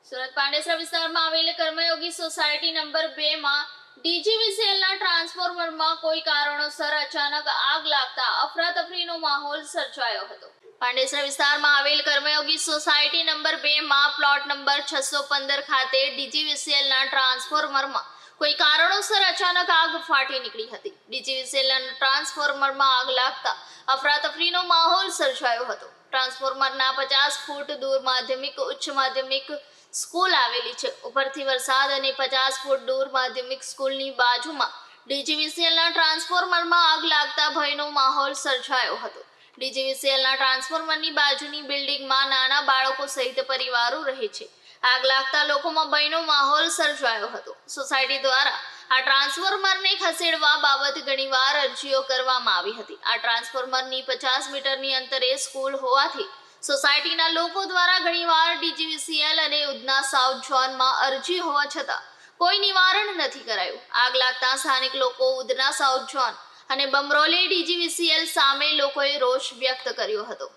સુરત પાંડેસરા વિસ્તારમાં આવેલ કર્મયોગી society number 2 માં ડીજીવીસીએલના ટ્રાન્સફોર્મરમાં કોઈ કારણોસર અચાનક આગ લાગતા અફરાતફરીનો માહોલ સર્જાયો હતો। પાંડેસરા વિસ્તારમાં આવેલ કર્મયોગી સોસાયટી નંબર 2 માં પ્લોટ નંબર 615 ખાતે ડીજીવીસીએલના ટ્રાન્સફોર્મરમાં કોઈ કારણોસર અચાનક આગ ફાટી નીકળી હતી। ડીજીવીસીએલના ટ્રાન્સફોર્મરમાં આગ લાગતા અફરાતફરીનો માહોલ સર્જાયો હતો। ટ્રાન્સફોર્મરના 50 ફૂટ દૂર માધ્યમિક ઉચ્ચ માધ્યમિક સ્કૂલ આવેલી છે। ઉપરથી વરસાદ અને 50 ફૂટ દૂર માધ્યમિક સ્કૂલની બાજુમાં ડીજીવીસીએલના ટ્રાન્સફોર્મરમાં આગ લાગતા ભયનો માહોલ સર્જાયો હતો। ડીજીવીસીએલના ટ્રાન્સફોર્મરની બાજુની બિલ્ડિંગમાં નાના બાળકો સહિત પરિવારો રહે છે। આગ લાગતા લોકોમાં ભયનો માહોલ સર્જાયો હતો। સોસાયટી દ્વારા આ ટ્રાન્સફોર્મરને ખસેડવા બાબત ઘણીવાર અરજીઓ કરવામાં આવી હતી। આ ટ્રાન્સફોર્મરની 50 મીટરની અંતરે સ્કૂલ હોવાથી સોસાયટીના લોકો દ્વારા ઘણીવાર ડીજીવીસીએલ અને ઉધના સાઉથ ઝોનમાં અરજી હોવા છતાં કોઈ નિવારણ નથી કરાયું। આગ લાગતા સ્થાનિક લોકો ઉધના સાઉથ ઝોન અને બમરોલી ડીજીવીસીએલ સામે લોકોએ રોષ વ્યક્ત કર્યો હતો।